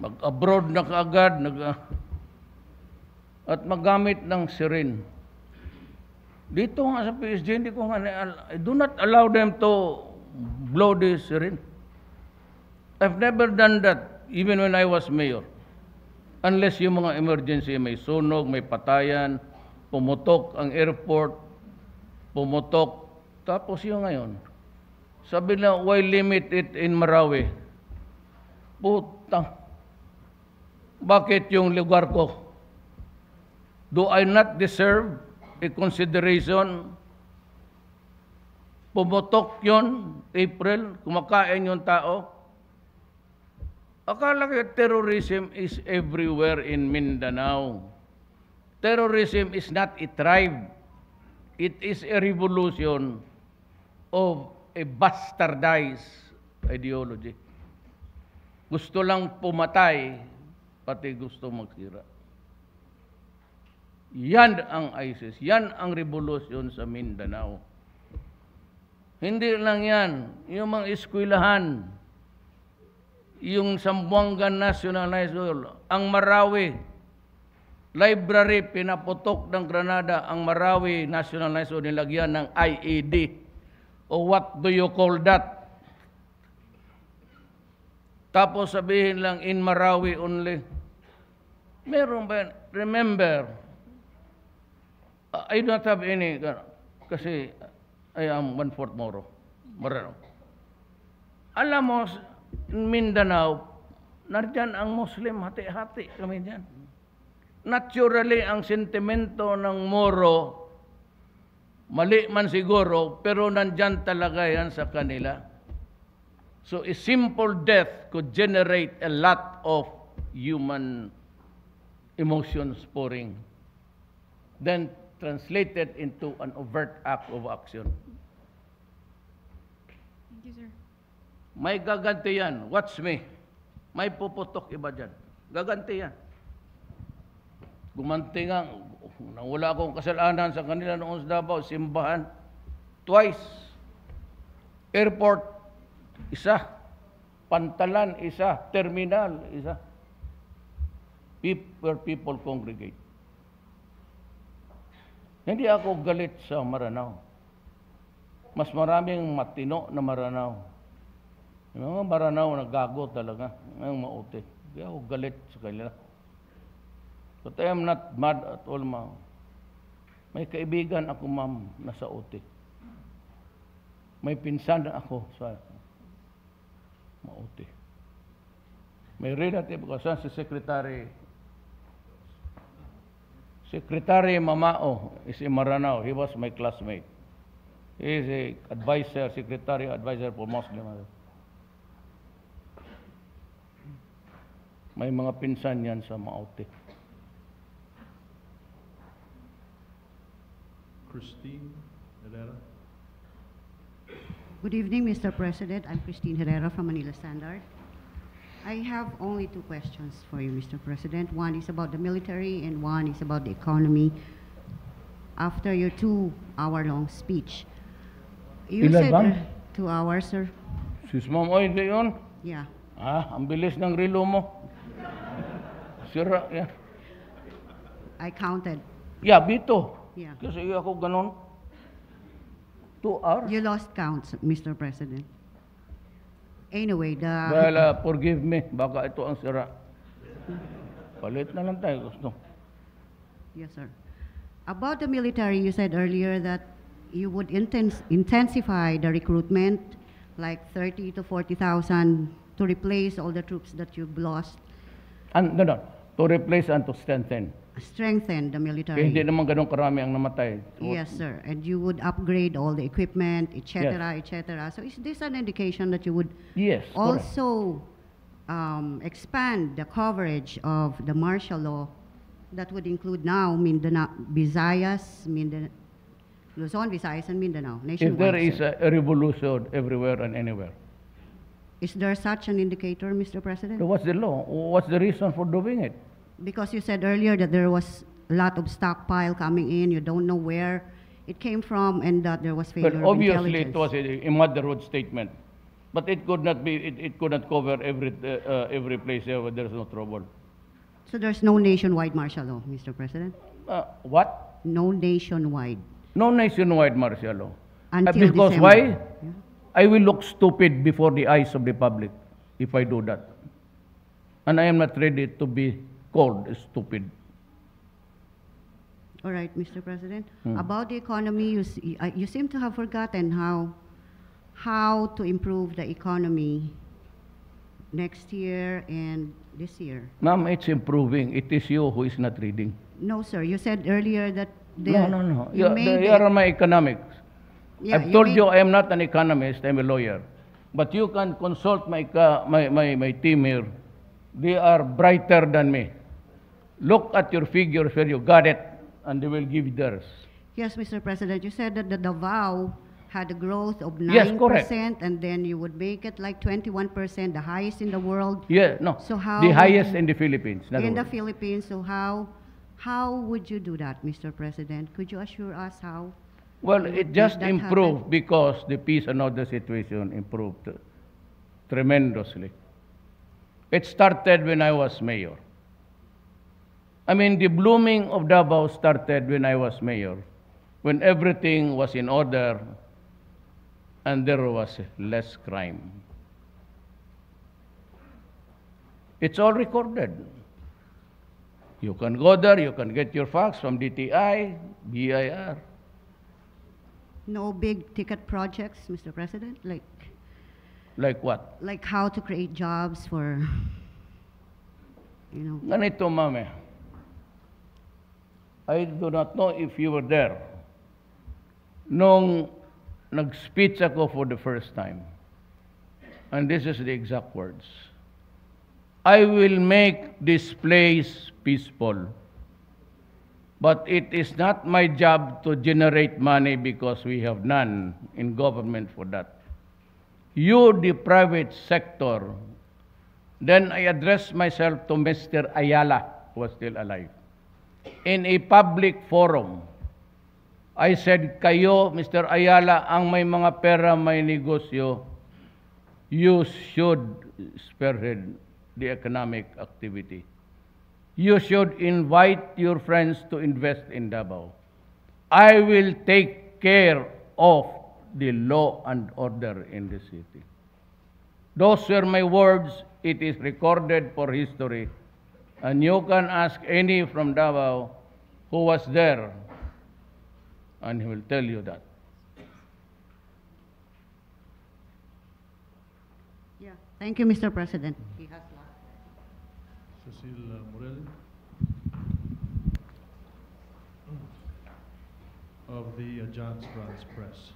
Mag-abroad na kaagad, at magamit ng sirin. Dito nga sa PSG, I do not allow them to blow the siren. I've never done that, even when I was mayor. Unless yung mga emergency, may sunog, may patayan, pumutok ang airport, pumutok. Tapos yung ngayon, sabi na, why limit it in Marawi? Putang. Bakit yung lugar ko? Do I not deserve a consideration? Pumutok yon April, kumakain yung tao. Akala ko terrorism is everywhere in Mindanao. Terrorism is not a tribe. It is a revolution of a bastardized ideology. Gusto lang pumatay, pati gusto magsira. Yan ang ISIS. Yan ang revolusyon sa Mindanao. Hindi lang yan. Yung mga eskwelahan, yung Zamboanga National High School, ang Marawi, library, pinaputok ng Granada, ang Marawi National High School, nilagyan ng IED. O what do you call that? Tapos sabihin lang, in Marawi only. Meron ba yan? Remember, I don't have any, kasi I am 1/4 Moro. Marano. Alam mo, Mindanao, nandyan ang Muslim, hati-hati kami dyan. Naturally, ang sentimento ng Moro, mali man siguro, pero nandyan talaga yan sa kanila. So a simple death could generate a lot of human emotions pouring. Then translated into an overt act of action. Thank you, sir. May gaganti yan. Watch me. May puputok iba dyan. Gaganti yan. Gumanti nga, nang wala akong kasalanan sa kanila noon sa Davao, simbahan, twice. Airport, isa. Pantalan, isa. Terminal, isa. Where people congregate. Hindi ako galit sa Maranao. Mas maraming matino na Maranao. Yung mga Maranao na gago talaga. Yung mauti. Hindi ako galit sa kanila. But I am not mad at all, ma'am. May kaibigan ako, ma'am, na sa uti. May pinsan na ako sa mauti. May relative ko sa Secretary Mamao is in Maranao. He was my classmate. He is a advisor, secretary advisor for Muslim. May mga pinsan yan sa Maute. Christine Herrera. Good evening, Mr. President. I'm Christine Herrera from Manila Standard. I have only two questions for you, Mr. President. One is about the military and one is about the economy. After your 2-hour-long speech, you Ilan said ba? 2 hours, sir. Sis ma'am, oy, di yun? Yeah. Ang bilis ng relo mo. Sira, yan. I counted. Yeah, bito. Yeah. Kasi ako ganon. 2 hours? You lost count, Mr. President. Anyway, Well, forgive me. Baka ito ang sira. Palit na lang tayo. Gusto. Yes, sir. About the military, you said earlier that you would intensify the recruitment, like 30 to 40,000 to replace all the troops that you've lost. No. To replace and to strengthen. Strengthen the military. Hindi naman ganun karami ang namatay. Yes, sir. And you would upgrade all the equipment, etc., etc. So is this an indication that you would also expand the coverage of the martial law that would include now Mindanao, Visayas, Luzon, Visayas, and Mindanao, nationwide? If there is a revolution everywhere and anywhere. Is there such an indicator, Mr. President? So what's the law? What's the reason for doing it? Because you said earlier that there was a lot of stockpile coming in, you don't know where it came from, and that there was failure Well, of obviously intelligence. it was a motherhood statement. But it could not be. It could not cover every place where there's no trouble. So there's no nationwide martial law, Mr. President? What? No nationwide. No nationwide martial law. Until Because December. why? Yeah. I will look stupid before the eyes of the public if I do that. And I am not ready to be called stupid. All right, Mr. President. About the economy, you seem to have forgotten how to improve the economy next year and this year. Ma'am, it's improving. It is you who is not reading. No, sir. You said earlier that No. you You are my economics. Yeah, I've told you I am not an economist. I'm a lawyer. But you can consult my team here. They are brighter than me. Look at your figures where you got it, and they will give you theirs. Yes, Mr. President. You said that the Davao had a growth of 9%, Yes, correct. and then you would make it like 21%, the highest in the world. Yeah, no. So how the would highest you- in the Philippines. not In the world. Philippines, so how would you do that, Mr. President? Could you assure us how? Well, you it would just make that improved happen? because the peace and order situation improved tremendously. It started when I was mayor. I mean, the blooming of Davao started when I was mayor, when everything was in order and there was less crime. It's all recorded. You can go there, you can get your facts from DTI, BIR. No big ticket projects, Mr. President, Like what? like how to create jobs for, Ganito, mame. I do not know if you were there. Nung nag-speech ako for the first time, and this is the exact words, I will make this place peaceful. But it is not my job to generate money because we have none in government for that. You, the private sector. Then I addressed myself to Mr. Ayala, who was still alive. In a public forum, I said, kayo, Mr. Ayala, ang may mga pera, may negosyo, you should spearhead the economic activity. You should invite your friends to invest in Davao. I will take care of the law and order in the city. Those were my words. It is recorded for history. And you can ask any from Davao who was there, and he will tell you that. Yeah. Thank you, Mr. President. He has lost. Cecile Morelli of the Agence France Press.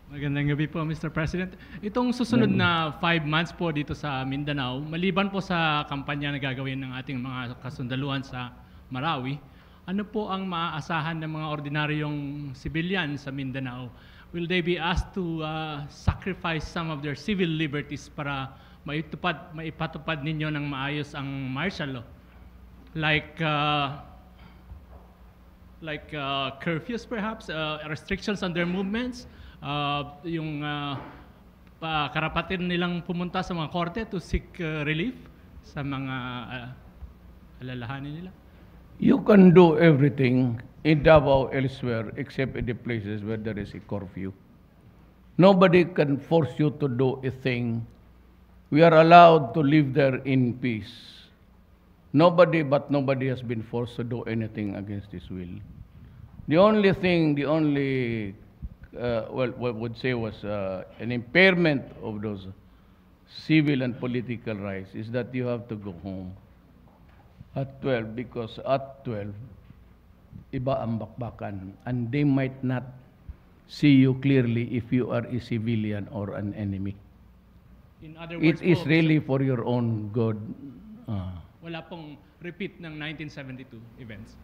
Magandang gabi po, Mr. President. Itong susunod na 5 months po dito sa Mindanao, maliban po sa kampanya na gagawin ng ating mga kasundaluhan sa Marawi, ano po ang maaasahan ng mga ordinaryong civilian sa Mindanao? Will they be asked to sacrifice some of their civil liberties para maipatupad ninyo ng maayos ang martial law? Like curfews perhaps, restrictions on their movements, yung karapatan nilang pumunta sa mga korte to seek relief sa mga alalahanin nila? You can do everything in Davao elsewhere except in the places where there is a curfew. Nobody can force you to do a thing. We are allowed to live there in peace. Nobody has been forced to do anything against his will. The only thing, what would say was an impairment of those civil and political rights is that you have to go home at 12, because at 12, iba ang bakbakan, and they might not see you clearly if you are a civilian or an enemy. In other words, It is really for your own good. Wala pong repeat ng 1972 events.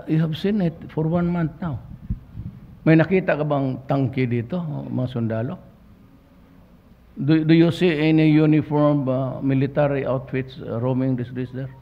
You have seen it for 1 month now. May nakita ka bang tangke dito, mga sundalo? Do you see any uniform military outfits roaming the streets there?